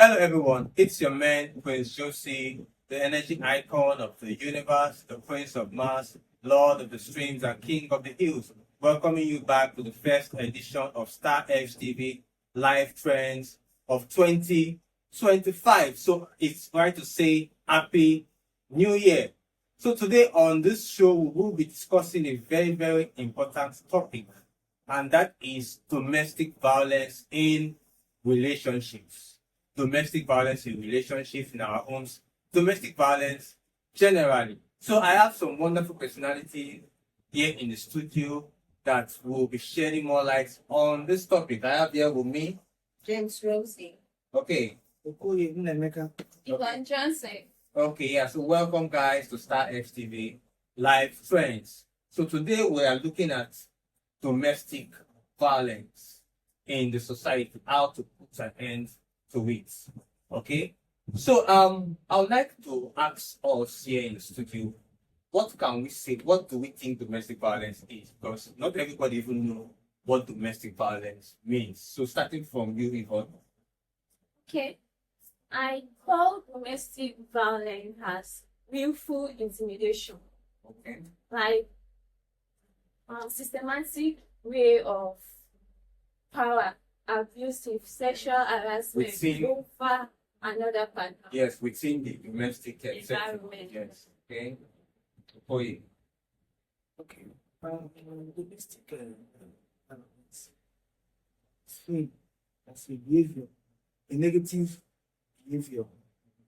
Hello, everyone. It's your man, Prince Josie, the energy icon of the universe, the Prince of Mars, Lord of the Streams, and King of the Hills. Welcoming you back to the first edition of Star X TV Live Trends of 2025. So it's right to say Happy New Year. So today on this show, we will be discussing a very, very important topic, and that is domestic violence in relationships. Domestic violence in relationships, in our homes, domestic violence generally. So I have some wonderful personalities here in the studio that will be shedding more light on this topic. I have here with me James Rosie. Okay. Ivan Johnson. Okay, yeah. So welcome guys to Star X TV Live Trends. So today we are looking at domestic violence in the society, how to put an end to it. Okay. So I would like to ask us here in the studio, what can we say? What do we think domestic violence is? Because not everybody even know what domestic violence means. So starting from you, Yvonne. Okay. I call domestic violence as willful intimidation. Okay. Like systematic way of power, abusive sexual harassment Within- over another partner. Yes, within the domestic setting. Environment. Yes. Okay. For you. Okay. Domestic violence. Seen as a behavior, a negative behavior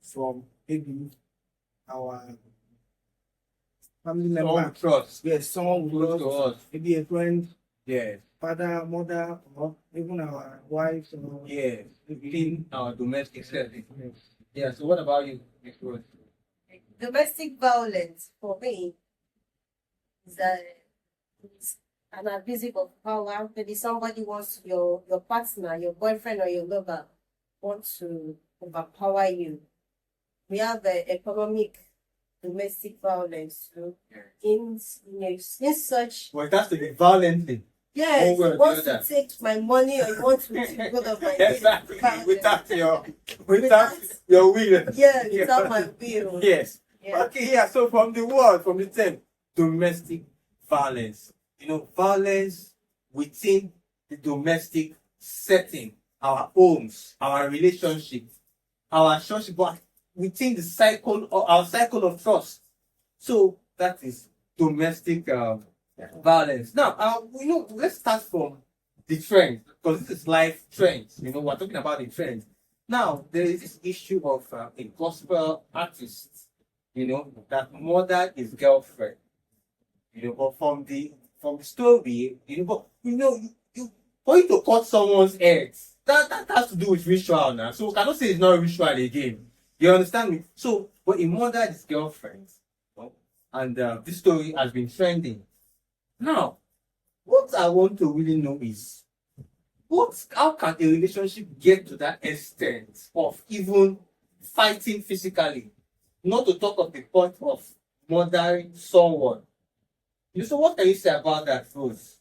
from maybe our family Someone member. we trust. Yes, someone who Close to loves us. maybe a friend, Yes. father, mother, or even our wives. Or Yes. Within our domestic setting. Yes. Yeah. So what about you, Miss Rose? Domestic violence for me is it's an abusive of power. Maybe somebody wants your partner, your boyfriend or your lover wants to overpower you. We have economic domestic violence too. In such Well, it has to be violently. yes, One way or you want the other. to take my money or you want to take hold of my Exactly. violence. Without your Without- your will. Yeah, without my will. Yes. Yeah. Okay, yeah. So from the word, from the term, domestic violence. Violence within the domestic setting, our homes, our relationships, our church, but within the cycle or our cycle of trust. So that is domestic violence. Now, let's start from the trend because this is life trends. We're talking about the trend. Now, there is this issue of a gospel artist, that murdered his girlfriend. But from the story, for you to cut someone's head, that has to do with ritual now. So I cannot say it's not ritual again. You understand me? So, but he murdered his girlfriend, and this story has been trending. Now, what I want to really know is, how can a relationship get to that extent of even fighting physically? Not to talk of the point of murdering someone. So what can you say about that, Rose?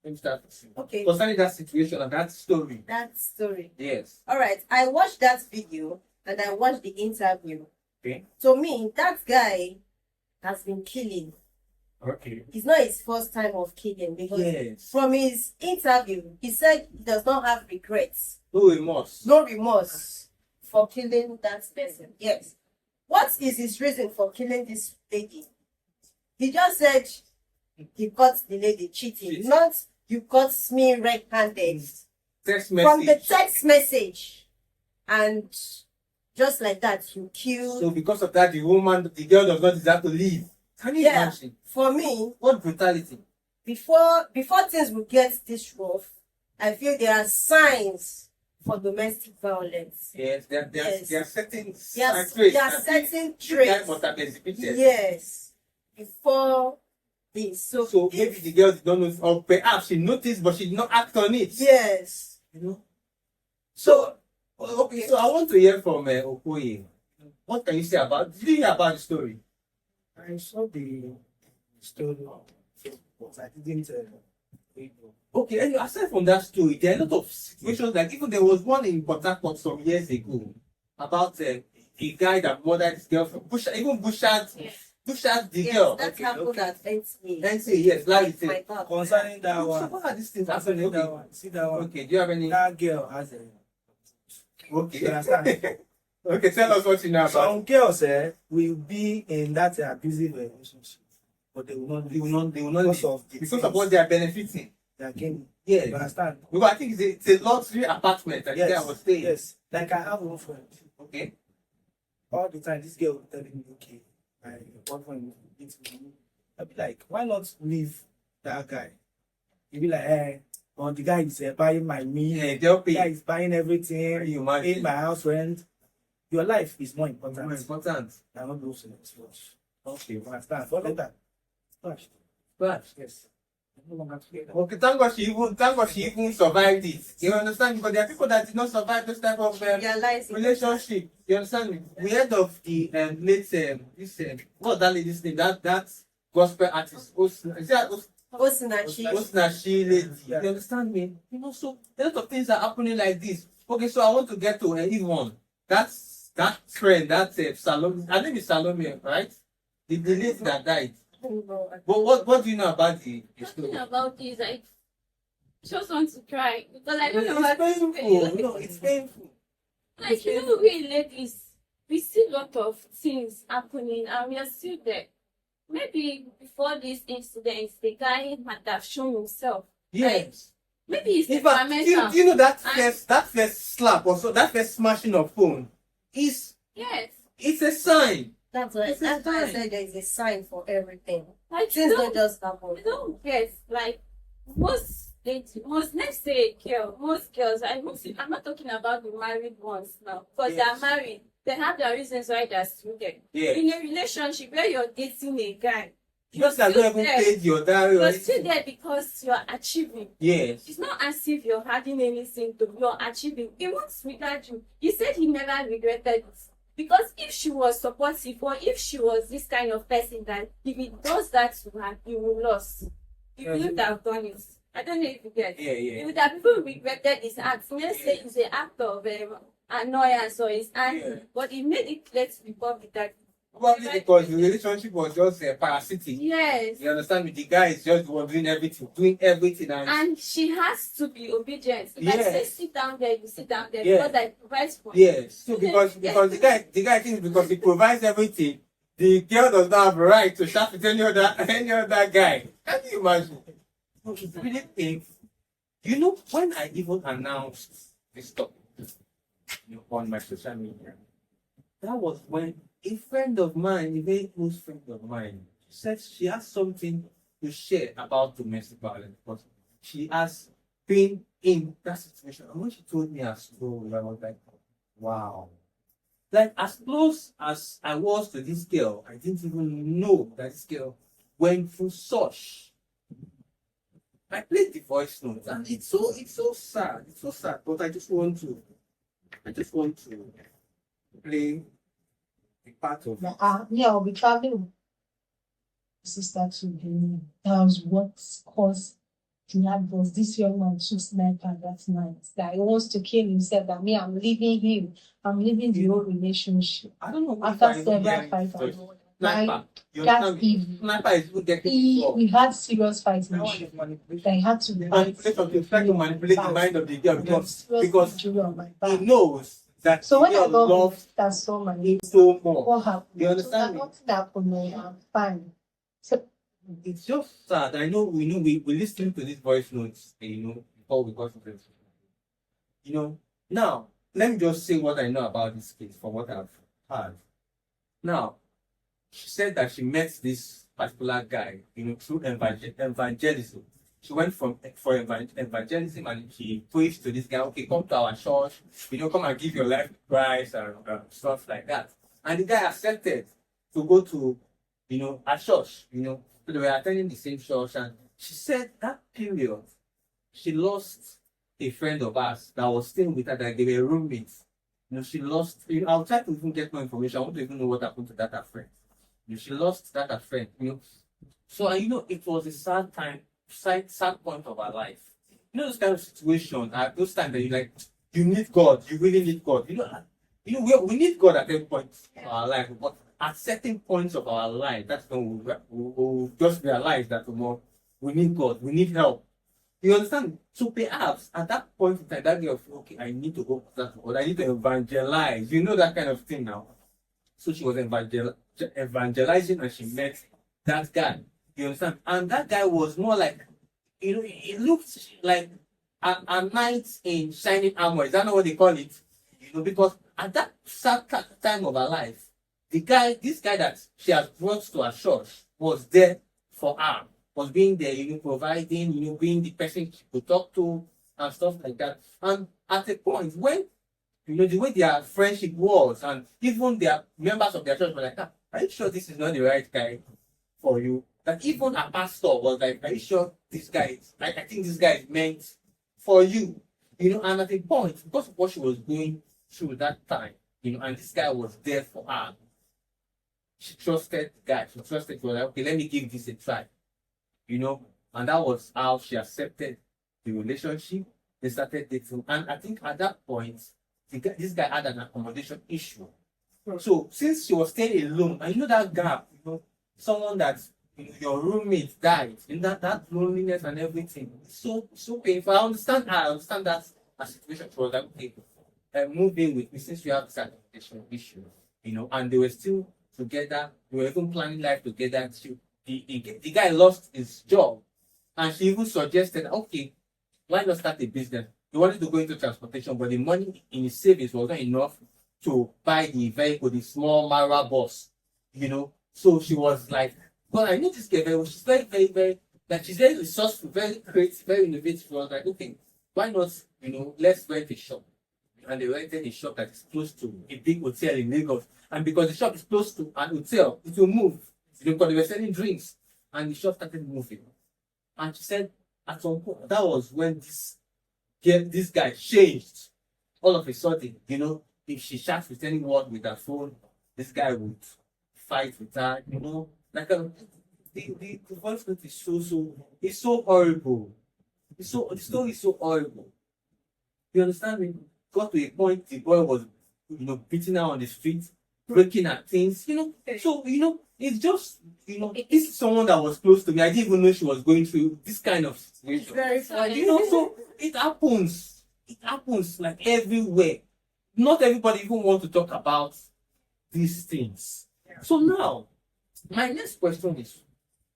Let me start with you. Okay, Concerning that situation and that story. that story. Yes. All right, I watched that video and I watched the interview. Okay. To me, that guy has been killing. Okay. It's not his first time of killing because Yes. from his interview, he said he does not have regrets, No remorse. no remorse for killing that person. Yes. What is his reason for killing this lady? He just said he caught the lady cheating, not you caught me red-handed. Text From the message. text message, and just like that, you killed. So because of that, the girl does not deserve to live. Can you Yeah. imagine? For me, What brutality? before things will get this rough, I feel there are signs for domestic violence. Yes, there Yes. are certain Yes, traits there are that certain the guy traits. must have exhibited. Yes, before this. So maybe the girl did not know, or perhaps she noticed, but she did not act on it. yes, So, okay, so I want to hear from Okoye. What can you say about? Did you hear about the story? I saw the story, but I didn't. Okay, and aside from that story, there are a lot of situations like even there was one in Port Harcourt some years ago about a guy that murdered his girlfriend. Even Bushard the Yes, girl. that happened at NTA. NCA, yes, Larry My said. God. Concerning that So one, what are these things concerning happening? that Okay. one, see that one. Okay, do you have any? That girl has a. You Okay. understand? Okay, tell us what you know about. Some girls will be in that abusive relationship, but they will not. They will not because leave. of the Because of things what they are benefiting. they are gaining. Yeah. You understand? Because I think it's a luxury apartment that the guy was staying. Yes. Like I have one friend. Okay. All the time, this girl will tell me, okay, my boyfriend needs me. I'll be like, why not leave that guy? He'll be like, the guy is buying my meal. Yeah, they'll The guy pay. is buying everything. You imagine. Paying my house rent. Your life is more important. More important. than not those things. Okay. You understand? For that. Gosh. But Yes. No longer together. okay, thank God she even survived it. You understand? Because there are people that did not survive this type of Realize it. relationship. You understand me? We heard of the late this what's that lady's name? That gospel artist. Is that Osinachi. Osinachi lady? Yeah. You understand me? You know, so a lot of things are happening like this. Okay, so I want to get to Yvonne. That's that friend. That's Salome. Her name is Salome, right? The lady that died. But what do you know about the story? Talking about this, I just want to cry because I don't know It's what to painful. say. No, it's painful. Like, you know, we ladies, we see a lot of things happening and we are still there. Maybe before this incident, the guy might have shown himself. Yes. Maybe it's In fact, temperamental. you know that And- first slap or so, that first smashing of phone is Yes. it's a sign. That's why It's a I sign. said there is a sign for everything. Like, Things don't just happen. I don't get, like, let's say a girl, most girls, I'm not talking about the married ones now, because Yes. they're married. They have their reasons why they're still there. Yeah. In a relationship where you're dating a guy, Because I don't even paid your diary or you're still anything. there because you're achieving. Yes. It's not as if you're having anything to you're achieving. He wants regret you. He said he never regretted it. Because if she was supportive or if she was this kind of person that if he does that to her, he will lose. He Yeah, wouldn't have done it. I don't know if you get. Yeah, yeah. If that people regretted his act, let's say it's an act of annoyance or his anger, Yeah. but he made it clear to the public that Probably because the relationship was just parasitic. yes, You understand me? The guy is just doing everything, and and she has to be obedient. If I say Yes. sit down there, you sit down there Yeah. because I provide for yes. So because the guy thinks because he provides everything, the girl does not have a right to chat with any other guy. Can you imagine? No, it's really painful. You know, when I even announced this topic on my social media, that was when a friend of mine, a very close friend of mine, said she has something to share about domestic violence because she has been in that situation. And when she told me her story, I was like, wow. Like, as close as I was to this girl, I didn't even know that this girl went through such. I played the voice notes and it's so sad. It's so sad. But I just want to play the part of it. Yeah, I'll be traveling with my sister to Benin. That was what caused the adverse. This young man took sniper that night. That he wants to kill himself. That me, I'm leaving him. I'm leaving the whole relationship. I don't know. After if I even several hear fights, it. I Sniper. You that's understand me? evil. Sniper is who get people. we had serious fighting. That one is manipulation. That he had to Manipulation. They try to manipulate the mind of the girl because injury on my he back. knows that So the when I girl got loves that so many him so more. what happened? You understand So me? nothing happened. No, I'm fine. So It's just sad. I know we listened to these voice notes, before we got to this. Now let me just say what I know about this case from what I've heard. Now, she said that she met this particular guy, through evangelism. She went for evangelism and she preached to this guy, okay, come to our church, come and give your life to Christ and stuff like that. And the guy accepted to go to, a church, so they were attending the same church. And she said that period, she lost a friend of ours that was staying with her, that they were roommates. She lost, I'll try to even get more information. I want to even know what happened to that her friend. She lost that her friend, So, it was a sad time, sad point of her life. Those kind of situations, those times that you need God, you really need God. You know, we need God at every point of our life, but at certain points of our life, that's when we'll just realize that we need God, we need help. You understand? So perhaps at that point in time, that girl feel, okay, I need to go to that God, I need to evangelize. You know that kind of thing now. So she was evangelizing and she met that guy. You understand? And that guy was more like, you know, it looked like a knight in shining armor. Is that not what they call it? You know, because at that time of her life, this guy that she has brought to her church was there for her, was being there, you know, providing, you know, being the person she could talk to and stuff like that. And at a point when, you know, the way their friendship was, and even their members of their church were like, ah, are you sure this is not the right guy for you? That even a pastor was like, are you sure this guy is, I think this guy is meant for you? You know, and at a point, because of what she was going through that time, you know, and this guy was there for her, she trusted the guy. She was like, okay, let me give this a try. You know, and that was how she accepted the relationship. They started dating. And I think at that point, this guy had an accommodation issue. So since she was staying alone, and you know that gap, you know, someone that, you know, your roommate died, and that loneliness and everything, so painful. I understand that a situation. She was like, okay, move in with me since we have this accommodation issue, you know, and they were still together. They were even planning life together. The guy lost his job, and she even suggested, okay, why not start a business? He wanted to go into transportation, but the money in his savings was not enough to buy the vehicle, the small Mara bus, you know. So she was like, well, I know this girl very well. She's very, very, very, like, she's very resourceful, very creative, very innovative. She was like, okay, why not, you know, let's rent a shop. And they rented a shop that is close to a big hotel in Lagos. And because the shop is close to an hotel, it will move. You know, because they were selling drinks. And the shop started moving. And she said, at some point, that was when this guy changed. All of a sudden, you know, if she chats with anyone with her phone, this guy would fight with her, you know. Like, the voice note is it's so horrible. The story is so horrible. You understand me? Got to a point, the boy was, you know, beating her on the street, breaking her things, you know. So, you know, it's just, you know, this is someone that was close to me. I didn't even know she was going through this kind of situation. It's very funny. You know, so it happens. It happens like everywhere. Not everybody even wants to talk about these things. So now, my next question is,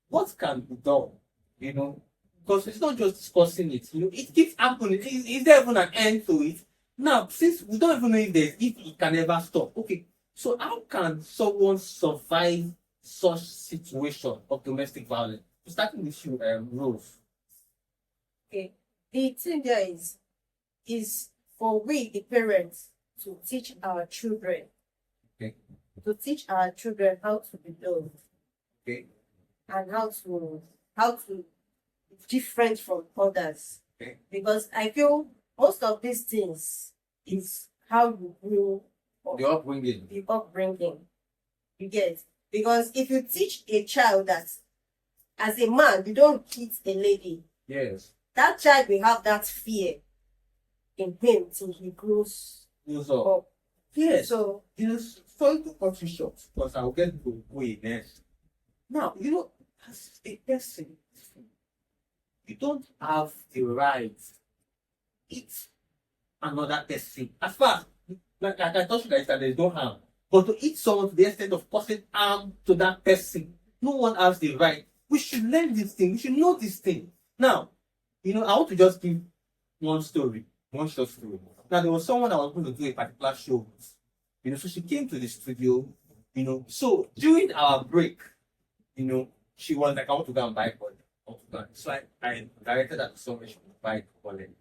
what can be done? You know, because it's not just discussing it. You know, it keeps happening. Is there even an end to it? Now, since we don't even know if it can ever stop. Okay, so how can someone survive such situation of domestic violence? Starting with you, Rose. Okay. The thing there is for we, the parents, to teach our children. Okay. To teach our children how to be loved. Okay. And how to be different from others. Okay. Because I feel most of these things is how you grow up, The upbringing. the upbringing. You get? Because if you teach a child that as a man you don't hit a lady, Yes. that child will have that fear in him till he grows Yes. up. Yes. So You know, sorry to cut you short, because I'll get to way next. Now, you know, as a person, you don't have the right to eat another person. As far like I told you guys that there's no harm. But to eat someone to the extent of causing harm to that person, no one has the right. We should learn this thing. We should know this thing. Now, you know, I want to just give one short story. Now, there was someone I was going to do a particular show with. You know, so she came to the studio, you know. So during our break, you know, she was like, I want to go and buy Colin. So I directed her to somewhere she could buy Colin.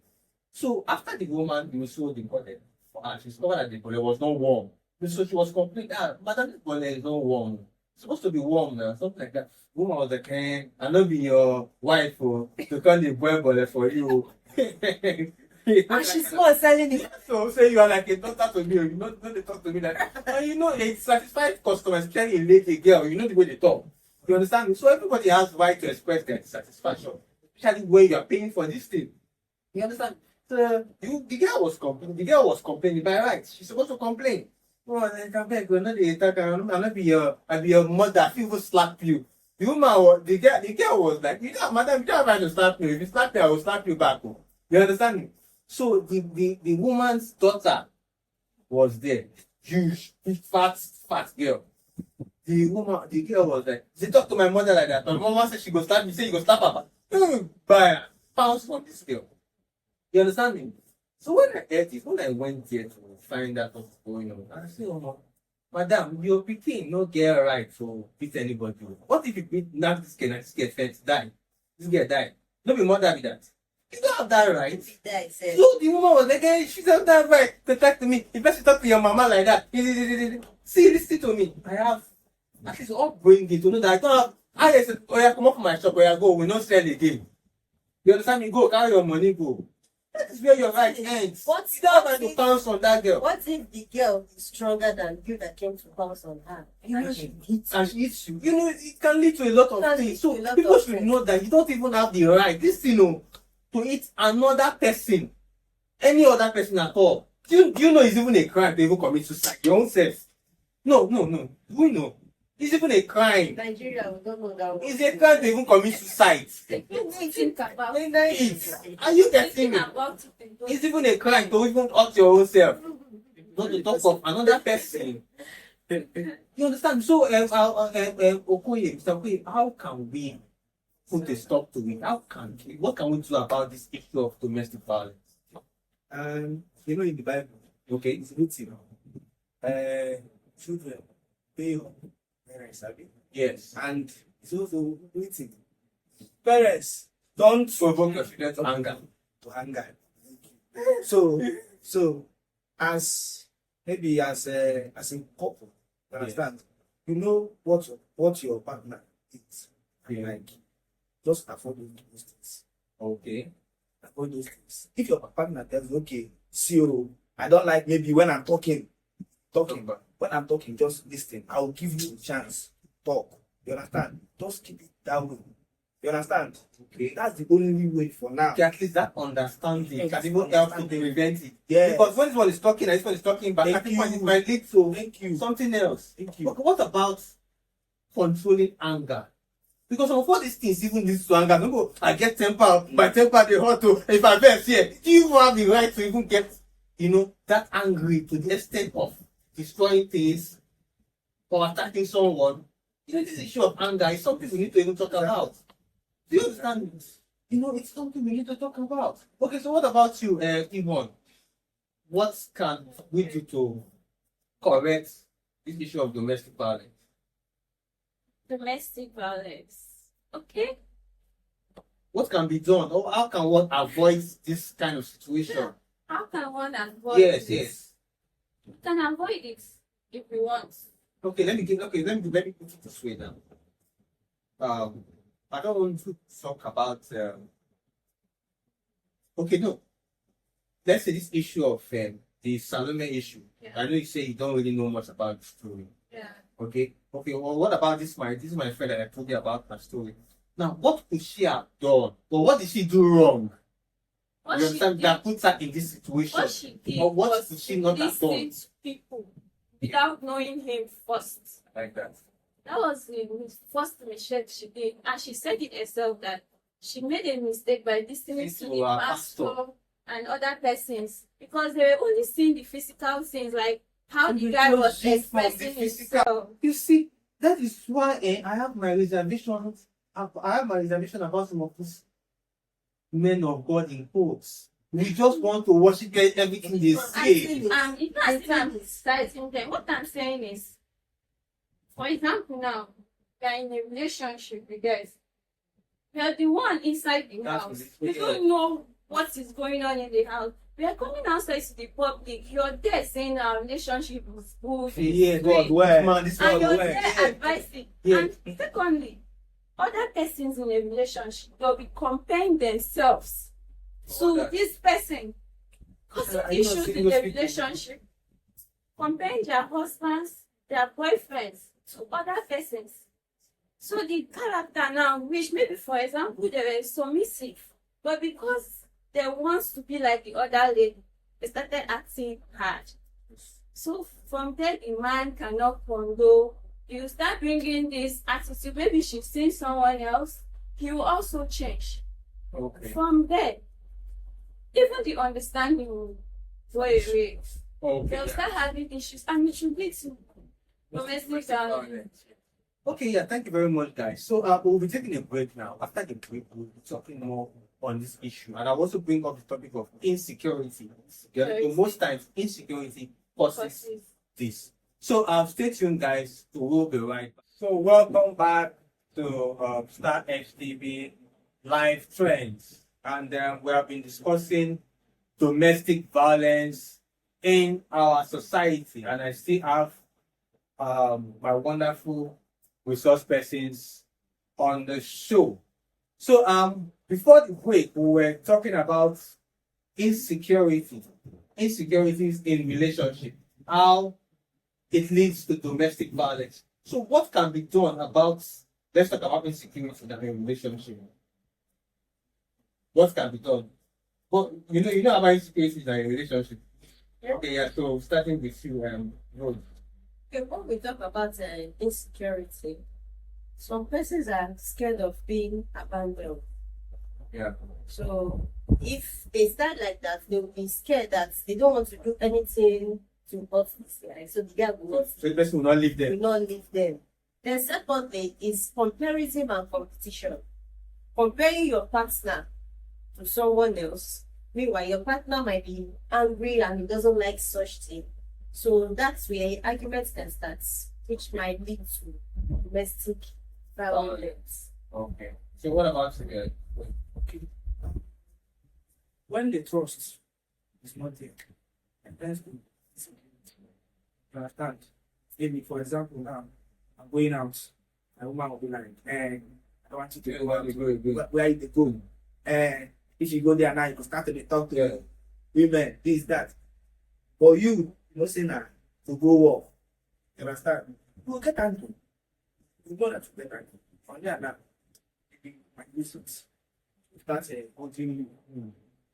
So after the woman, you know, sold the Colin for her, she discovered that the Colin was not warm. So she was complaining, madam, the Colin is not warm. It's supposed to be warm now, something like that. The woman was like, I know be your wife to call the boy Colin for you. and she's not selling it. So say you are like a daughter to me, or you know, they talk to me like, and you know, a satisfied customer, especially a lady girl, you know the way they talk. You understand me? So everybody has right to express their dissatisfaction, especially when you are paying for this thing. You understand? the girl was complaining. The girl was complaining by right. She's supposed to complain. Oh, I can beg, we're not the attacker. I'm not be your mother. I will slap you. The woman, the girl was like, you know, madam, you don't have right to slap me. If you slap me, I will slap you back. Oh. You understand me? So the woman's daughter was there. Huge, fat girl. The girl was like, she talked to my mother like that. My mama said she go slap me, say you go slap her. Buy pounds from this girl. You understand me? So when I heard it, when I went there to find out what's going on, I said, oh, no, madam, your pikin no get right to beat anybody. What if you beat now this girl and this girl first die? This girl die. No be mother be that. You don't have that right. That said, So the woman was like, hey, she doesn't have that right to talk to me. If you talk to your mama like that, see, listen to me. I have at least upbringing to know that I don't have. I said, oh yeah, come up from my shop, where I go, we not sell again. You understand me? Go carry your money, go. That is where your right ends. What You don't have what right to if- pounce on that girl. what if the girl is stronger than you that came to pounce on her? You know, And she hits And she hits you. You know, it can lead to a lot It can of lead things. to So a lot people of should things. know that you don't even have the right, this you know, to hit another person, any other person at all. Do you know it's even a crime to even commit suicide? Your own self. No. We know. It's even a crime. Nigeria, we don't know that one. It's a crime to even commit suicide. Think about It's, are you getting thinking me? about it. It's even a crime to even hurt your own self. Not to talk of another person. You understand? So, Okoye, Mr. Okoye, how can we put a stop to it? What can we do about this issue of domestic violence? You know, in the Bible, Okay. it's written, children pay your parents, abi? Yes. And it's also written, parents don't Provoke your children to anger. to anger. So as maybe as a couple, you understand, you know what your partner is. And Yeah. like just avoid those things. Okay. Avoid those things. If your partner tells you, okay, see you, I don't like maybe when I'm talking, but when I'm talking, just listen. I'll give you a chance to talk. You understand? Just keep it that way. You understand? Okay. That's the only way for now. Okay, at least that understanding Yes, can even help to understanding. prevent it. Yes. Because when this one is talking and this one is talking back, Thank I think you. it might lead to Thank you. something else. Thank you. Okay, what about controlling anger? Because some of all these things even leads to anger. People, I get temper, my temper they hurt to. If I vex here, do you even have the right to even get, that angry to the extent of destroying things or attacking someone? This issue of anger is something we need to even talk about. Do you understand this? It's something we need to talk about. Okay, so what about you, Yvonne? What can we do to correct this issue of domestic violence? Domestic violence. Okay. What can be done, or how can one avoid this kind of situation? How can one avoid Yes, this? yes. You can avoid it if you want. Okay, let me put it this way now. I don't want to talk about. Okay, no. Let's say this issue of the Salome issue. Yeah. I know you say you don't really know much about the story. Yeah. Okay. Well, what about this? This is my friend that I told you about my story. Now, what could she have done? Or what did she do wrong? What You she understand? did, That puts her in this situation. what she did Or what was did she not have listen done? to people without knowing him first. Like that. That was the first mistake she did, and she said it herself that she made a mistake by listening to To the her pastor pastor. and other persons because they were only seeing the physical things, like how And the we guy just was see from the expressing physical. himself. You see, that is why I have my reservations. I have my reservation about some of these men of God in quotes. We just want to worship everything they say. And it's not as if I'm criticizing them. What I'm saying is, for example, now we are in a relationship, you guys. We are the one inside the That's house. it. We don't know what is going on in the house. We are coming outside to the public. You're there saying our relationship is good. it's Yeah, great, God, where? Man, this and man, you're where? there advising. Yeah. And secondly, other persons in a relationship, they'll be comparing themselves to that. this person, causing Are you not issues seeing in those the people? relationship, comparing their husbands, their boyfriends to other persons. So the character now, which maybe for example they were submissive, but because they want to be like the other lady. They started acting hard. So from there, the man cannot condone. You start bringing this attitude. Maybe she's seen someone else. He will also change. Okay. From there, even the understanding will go away. Okay. They'll start having issues, and it should lead to domestic violence. violence. Okay, yeah, thank you very much, guys. So we'll be taking a break now. After the break, we'll be talking more on this issue. And I'll also bring up the topic of insecurity. So most times, insecurity causes this. So stay tuned, guys. We'll be right back. So welcome back to Star HTV Live Trends. And we have been discussing domestic violence in our society. And I still have my wonderful resource persons on the show. So before the break, we were talking about insecurities in relationship, how it leads to domestic violence. So what can be done about, let's talk about insecurity in a relationship. What can be done? But you know about insecurity in a relationship. Okay, yeah, so starting with you, Rose. Okay, when we talk about insecurity, some persons are scared of being abandoned. Yeah. So if they start like that, they will be scared that they don't want to do anything to hurt this guy. So the guy will not, So the person will not leave them. will not leave them. Then secondly is comparison and competition. Comparing your partner to someone else. Meanwhile, your partner might be angry and he doesn't like such thing. So that's where arguments can start, which might lead to domestic violence. Okay. So what about the Okay. When the trust is not there, and then you understand. Maybe for example now, I'm going out, a woman will be like, I want you to go out. Where you go? If you go there now, you can start to talk to women, this, that. For you know, say now to go work. You understand? You will get angry. You know that you get angry. On there now, maybe my business. If that's a continue,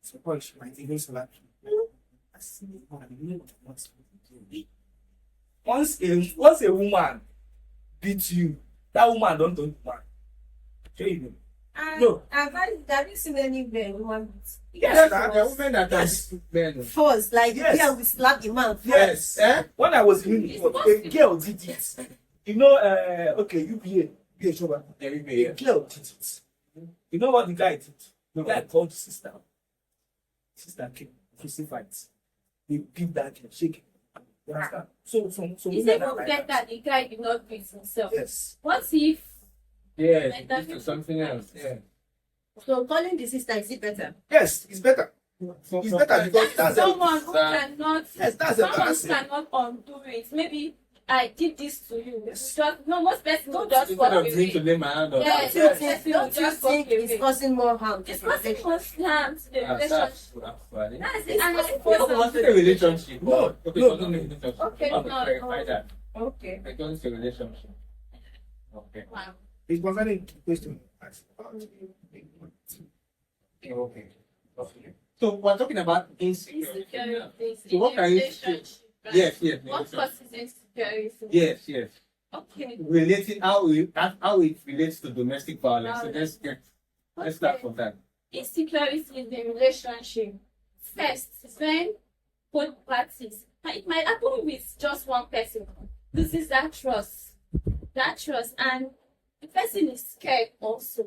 so punch my even slap you. I see what I mean what to be. Once a woman beats you, that woman don't man. Show you. No. Have you seen any woman beat? Yes, the women that are men. Force, like Yes. yeah, we slap the man. Yes. When I was in a girl did it. You know, okay, you be a shower. A girl did it. You know what the guy did? The guy called the sister. Sister came, crucified. He beat that girl, shake it. You understand? So It's women are even like better that. the guy did not beat himself. Yes. What if Yes, this is something else. Yeah. So calling the sister, is it better? Yes, it's better. It's better because that's someone who that- cannot yes, that's someone who embarrassing. cannot undo it? Maybe I did this to you. Yes. Just, no, most persons will just Instead walk of doing to away. lay my hand on Yes. that. Yes. Don't you Just walk think it's away. causing more harm to It's the causing relationship? more harm to the relationship. That's funny. That's it. And It wasn't a relationship. No, Okay, no, it wasn't a relationship. Okay, I want to no, clarify no. that. Okay. It wasn't a relationship. Okay. Wow. It's concerning the question. Okay. So we're talking about insecurity. Insecurities So what in can a you relationship, right? Yes. What causes insecurity? Yes. Okay. Relating how it relates to domestic violence. So let's start from that. Insecurity in the relationship. First, when both parties, and it might happen with just one person, loses that trust, and the person is scared also.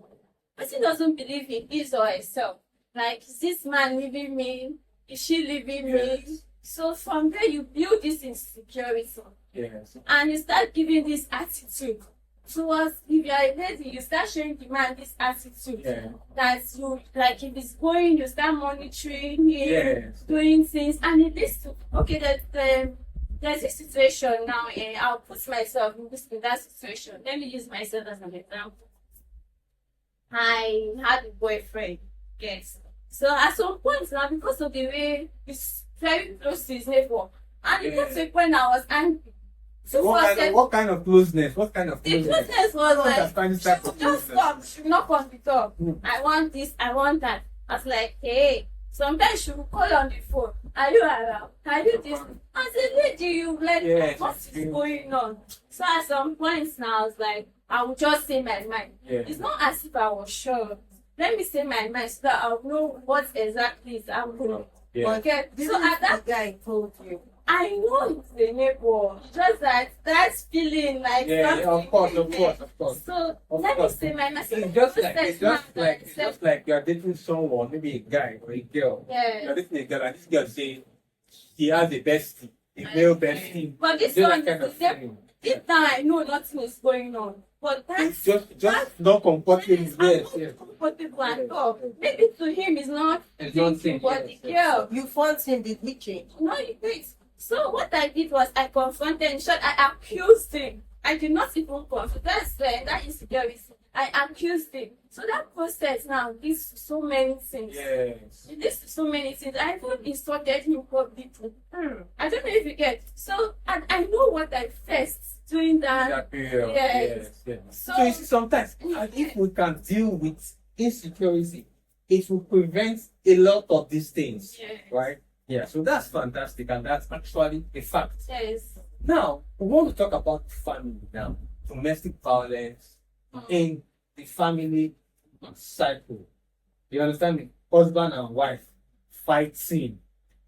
The person doesn't believe in his or herself. Like, is this man leaving me? Is she leaving me? Yes. So from there, you build this insecurity. Yes. And you start giving this attitude towards, if you are a lady, you start showing the man this attitude Yeah. that you, like, if it's going, you start monitoring him, Yes. doing things, and it leads to, okay, there's a situation now, and I'll put myself in that situation. Let me use myself as an example. I had a boyfriend, yes. So at some point now, because of the way he's very close to his neighbor, and it got to a point I was angry. So What kind of closeness? What kind of the closeness? closeness was like, Understand this type of just closeness. stop, she knock on the door. Mm. I want this, I want that. I was like, hey, Sometimes she will call on the phone. Are you around? Are you this? I said, lady, you like, Yes, what it's is true. going on? So at some points now, I was like, I will just say my mind. Yeah. It's not as if I was sure. Let me say my mind so that I'll know what exactly is happening. Yeah. Okay. This So is at that, the guy told you. I know it's the neighbor. Just that feeling like Yeah, something of course, of there. course, of course. So Of let me course. say my mind. So It's just like process now that it's just like you're dating someone, maybe a guy or a girl. yeah. You're dating a girl, and this girl say she has a bestie, a male bestie. But this Just one, that kind of thing. deep down, I know nothing is going on. But It's that's just not comfortable. yes, Yes, I'm yes. not comfortable at all. Maybe to him it's not It's not thinking, thing, but yes, the yes. girl, You found him, did he change? no, it is. So what I did was I confronted, in short, I accused him. I did not even confront. That insecurity. I accused him. So that process now leads to so many things. Yes. It leads to so many things. I even insulted him publicly. I don't know if you get. So and I know what I faced during that. That period. Yes. Yes, yes. So So you see, sometimes if we can deal with insecurity, it will prevent a lot of these things, yes. right? Yeah. So that's fantastic, and that's actually a fact. Yes. Now we want to talk about family now, domestic violence in the family cycle. You understand me? Husband and wife fighting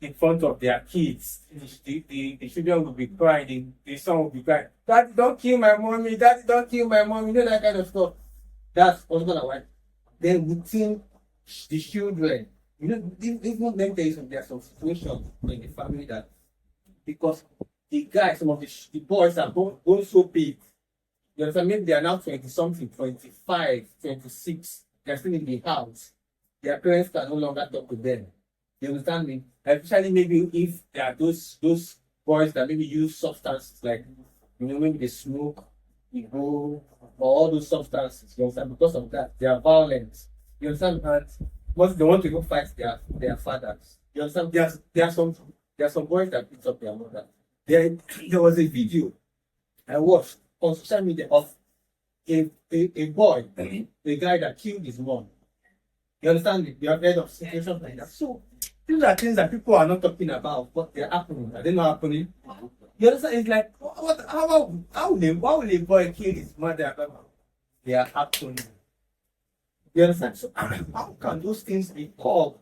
in front of their kids. The children will be crying, the son will be crying, Daddy, don't kill my mommy, Daddy, don't kill my mommy, you know, that kind of stuff. That's husband and wife. Then within the children, you know, even let me tell you something, there are some situations in the family that because the guys, some of the boys are going so big. You understand? Maybe they are now 20 something, 25, 26. They're still in the house. Their parents can no longer talk to them. You understand me? Especially maybe if there are those boys that maybe use substances like, you know, maybe they smoke, they go, or all those substances. You understand? Because of that, they are violent. You understand? And once they want to go fight their fathers. You understand? There are some boys that beat up their mother. There was a video I watched on social media of a boy, a guy that killed his mom. You understand me? You have heard of situations like that. So these are things that people are not talking about, but they're happening. Are they not happening? You understand? It's like why will a boy kill his mother? They are happening. You understand? So how can those things be called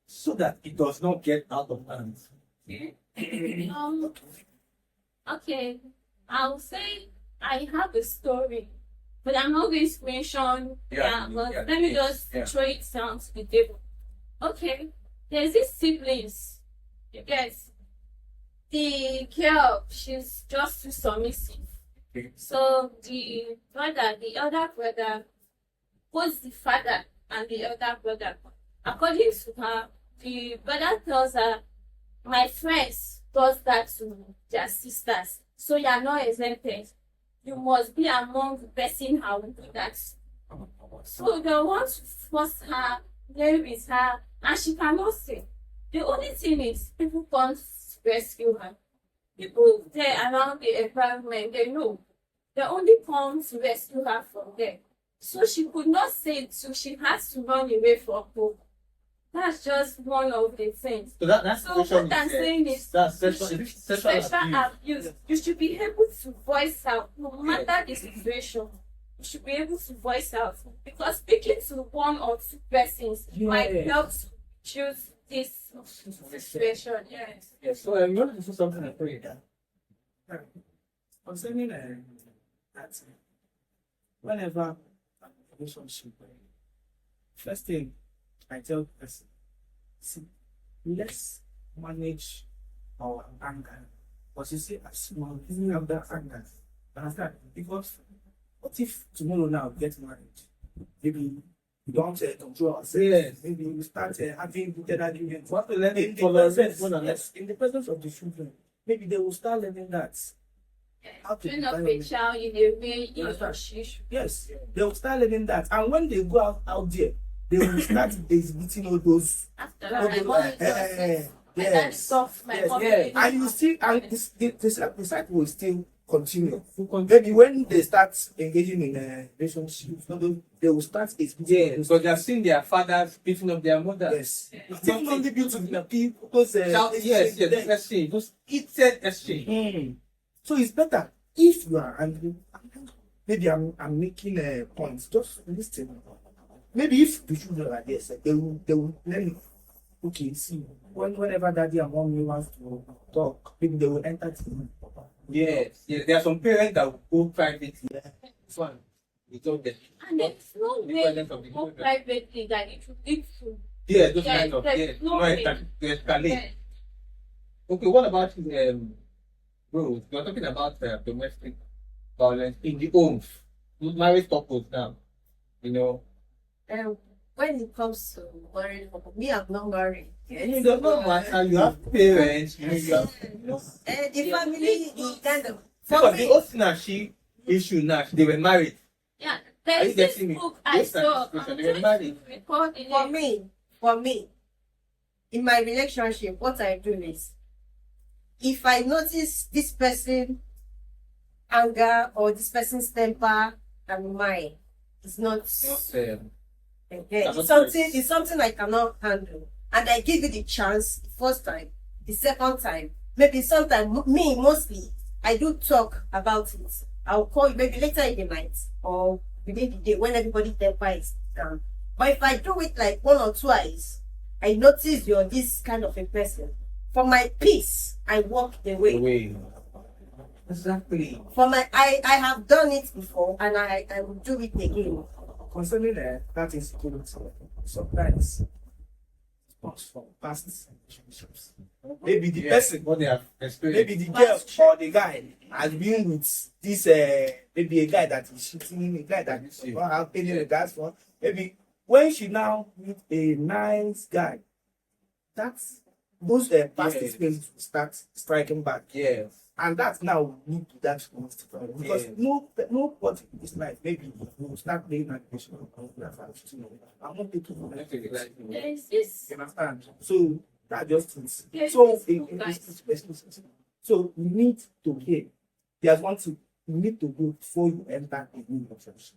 so that it does not get out of hand? Okay. I'll say I have a story, but I'm not going to mention. But let me just throw it down to the table. Okay. There's this siblings. You guys. The girl, she's just too submissive. Okay. So the other brother, both the father and the other brother, according to her, the brother tells her, my friends does that to their sisters, so you are not exempted. You must be among the person who will do that. So they want to force her, play with her, and she cannot say. The only thing is, people can't rescue her. People there around the environment, they know. They only come to rescue her from there. So she could not say it, so she has to run away from home. That's just one of the things. So that's So what I'm saying is, that's sexual abuse. You should be able to voice out, no matter the situation. You should be able to voice out, because speaking to one or two persons might help to choose this situation. Yes. Yes. So you want to do something and pray that. Concerning that, whenever a relationship, first thing I tell the person, see, let's manage our anger. But you see, as we have that anger, understand? Because what if tomorrow now we get married? Maybe we don't control ourselves. Yes. Maybe we start having wicked arguments. What to learn In it the tolerate presence, one another. yes, in the presence of the children, maybe they will start learning that. How to Train up define a it. child in a way he or she should. Yes, they will start learning that, and when they go out there, they will start exhibiting all those. After all that, my those mom is just my dad is yes, soft, my yes, mom yes. is And you see, and the cycle will still continue. Maybe when they start engaging in a relationship, they will start Yeah, because they have seen their fathers beating up their mothers. Yes. It's even only built with the people because Yes, this exchange, those heated exchange. So it's better if you are angry. Maybe I'm making a point. Just listen. Maybe if the children are there, so they will learn. Okay, see, whenever daddy and mommy wants to talk, maybe they will enter the room. Yes, there are some parents that will go privately. Fun. We told them. And there's no way Independent of the to go children. privately that it should lead to. Yeah, those Yeah, kind of, there's yeah, no no, way. to escalate. Yeah. Okay, what about bro? We're talking about domestic violence in the homes, married couples now. You know, When it comes to married couple, me, I'm not married. it does not matter. You have parents. You have. The family, the kind of Because the Osina she issue now, they were married. Yeah, Are there's you this getting me? book I Those saw. types of I'm situations, they were trying married. to recall the for name. me, in my relationship, what I do is, if I notice this person anger or this person's temper and mine is not, it's something I cannot handle, and I give it the chance the first time, the second time, maybe sometime me mostly I do talk about it. I'll call you maybe later in the night or within the day when everybody temper is down. But if I do it like one or twice, I notice you're this kind of a person. For my peace, I walk away. Away. Exactly. For my I have done it before and I will do it again. Concerning that insecurity, sometimes it comes from past relationships. Maybe the person, What they have experienced. maybe the girl or the guy has been with this maybe a guy that is cheating, a guy that is not having a gas for. Maybe when she now meet a nice guy, that's those past Yes. experiences will start striking back. Yes. And that now will lead to that domestic violence. Because Yeah. nobody in this life, maybe you will start playing aggression on your family. I'm not taking for that. There's this. You understand? So that just is. There's So this in book this situation, so you need to hear. There's one thing you need to do before you enter a new relationship.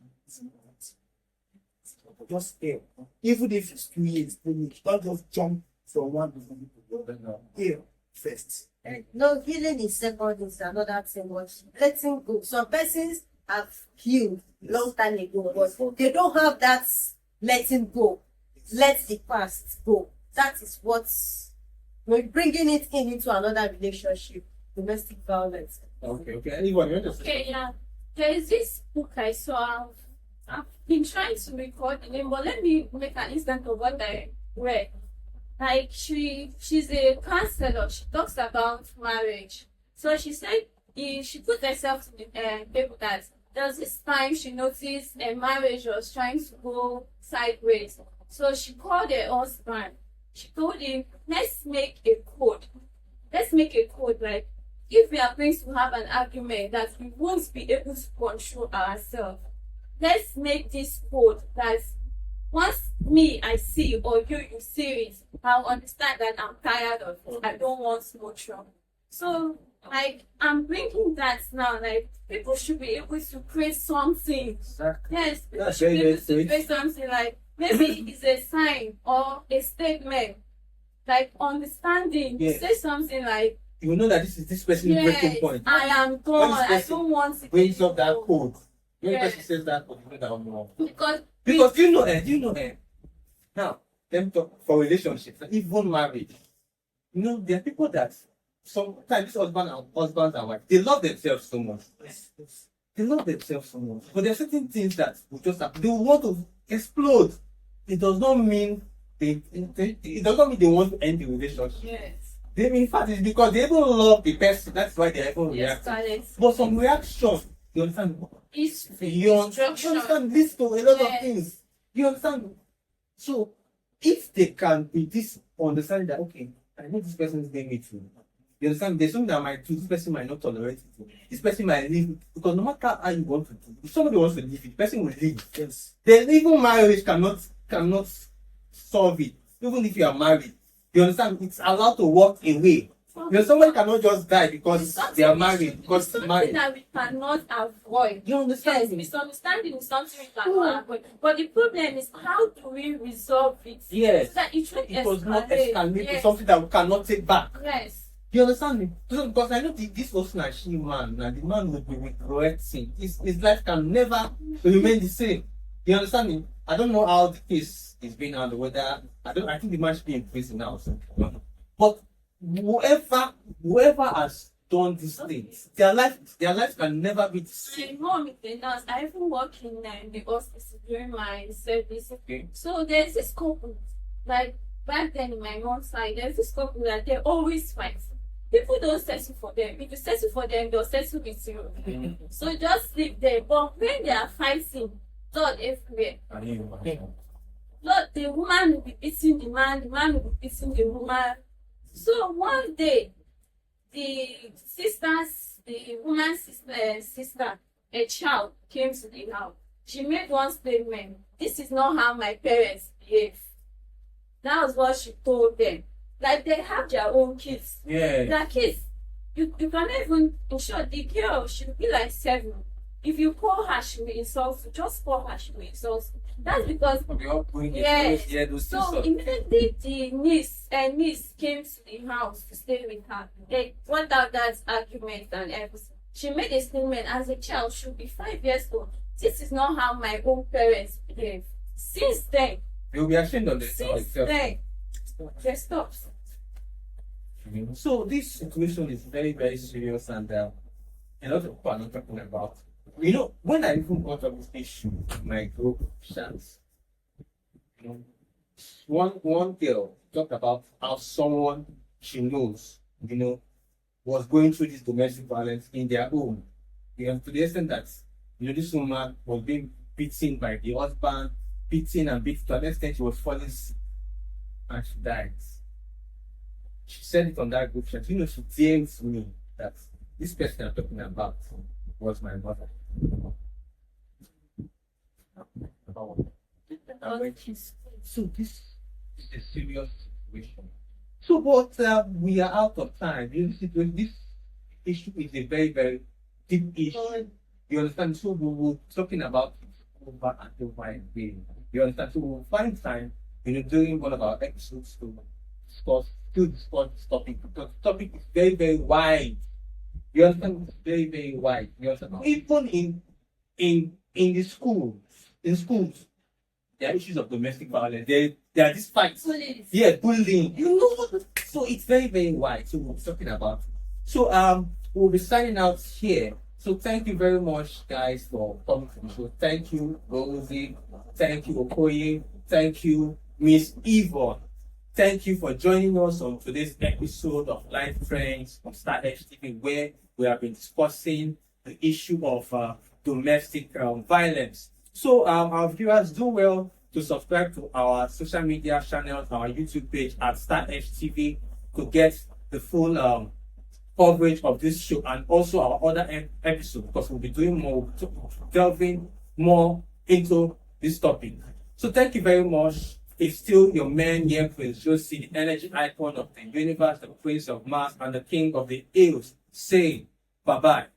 Just hear. Even if it's 2 years, 3 years, don't just jump from one to the other. Hear first. No, healing is second is another thing, but letting go. Some persons have healed long time ago, but they don't have that letting go. Let the past go. That is what's bringing it into another relationship, domestic violence. Okay. Anyone, you understand? Okay, yeah. There is this book I saw. I've been trying to record the name, but let me make an instant of what I read. Like she's a counselor. She talks about marriage. So she said she put herself to the table that there was this time she noticed a marriage was trying to go sideways. So she called her husband. She told him, let's make a code. Let's make a code like if we are going to have an argument that we won't be able to control ourselves. Let's make this code that once I see or you see it, I'll understand that I'm tired of it. I don't want more trouble. So, like, I'm bringing that now. Like, people should be able to create something. Exactly. Yes, people That's should be very, able to very create something like maybe it's a sign or a statement. Like, understanding. Yes. Say something like, You will know that this person's breaking yes, point. I am When gone. this I person don't want it. brings up that code. When the Yeah. person says that code, you know that one more. Because Do you know now, let me talk for relationships, even marriage. You know, there are people that sometimes husbands and wives, they love themselves so much. They love themselves so much. But there are certain things that will just happen. They will want to explode. It does not mean it does not mean they want to end the relationship. yes, In fact, it's because they even love the person. That's why they're even yes, reacting. silence. But some reaction, you understand? It's You understand this to a lot of Yes. things. You understand? So if they can be this understanding that okay, I know this person is doing me too. You understand? There's something that might do, this person might not tolerate it. This person might leave because no matter how you want to do, if somebody wants to leave it, the person will leave. Yes. Then even marriage cannot solve it. Even if you are married. You understand? It's allowed to walk away You know, somebody cannot just die It's because something they are we married, should- because it's something married. that we cannot avoid. You understand Yes, me? misunderstanding is something we cannot avoid. But the problem is, how do we resolve it? Yes. So that it won't It was not escalate. escalate to Yes. something that we cannot take back. Yes. You understand me? So, because I know this Osuna she man, and the man will be regretting. His life can never remain the same. You understand me? I don't know how the case is being handled, whether I think the man should be in prison now. So, but whoever has done these things, their life can never be the same. My mom is a nurse. I even work in the hospital during my service. Okay. So there's this couple, like back then in my mom's side, there's this couple that they always fight. People don't settle for them. If you settle for them, they'll settle with you. So just sleep there. But when they are fighting, God everywhere. Lord, the woman will be beating the man will be beating the woman. So one day, the woman's sister, a child, came to the house. She made one statement. This is not how my parents behave. That was what she told them. Like they have their own kids. Yeah. Their kids. You cannot even, in short, the girl, she will be like 7. If you call her, she will insult you. Just call her, she will insult you. That's because We all bring it. Yes. Yeah, those so things. immediately the niece came to the house to stay with her. They went out that argument and everything. She made a statement as a child, she'll be 5 years old. This is not how my own parents behave. Since then, You'll be ashamed of themselves. they stopped. So this situation is very, very serious, and a lot of people are not talking about. You know, when I even brought up this issue in my group chats, you know, one girl talked about how someone she knows, you know, was going through this domestic violence in their home. You know, to the extent that, you know, this woman was being beaten by the husband, beaten and beaten to an extent she was falling sick, and she died. She said it on that group chat. You know, she tells me that this person I'm talking about was my mother. So this is a serious situation. So, but we are out of time. This issue is a very, very deep issue. You understand? So we will talking about it over and over again. You understand? So we'll find time, you know, during one of our episodes to discuss this topic, because the topic is very, very wide. You understand? It's very, very wide. You understand? Even in the schools, there are issues of domestic violence. There are these fights. Police. Yeah, bullying. You know, so it's very, very wide. So we're talking about it. So we'll be signing out here. So thank you very much, guys, for coming to the show. Thank you, Rosie. Thank you, Okoye. Thank you, Miss Yvonne. Thank you for joining us on today's episode of Life Friends on Star TV, where we have been discussing the issue of domestic violence. So our viewers, do well to subscribe to our social media channels, our YouTube page at Star TV, to get the full coverage of this show and also our other episodes, because we'll be doing more, delving more into this topic. So thank you very much. It's still your man here, Prince Josie, the energy icon of the universe, the Prince of Mars, and the King of the Hills, saying bye-bye.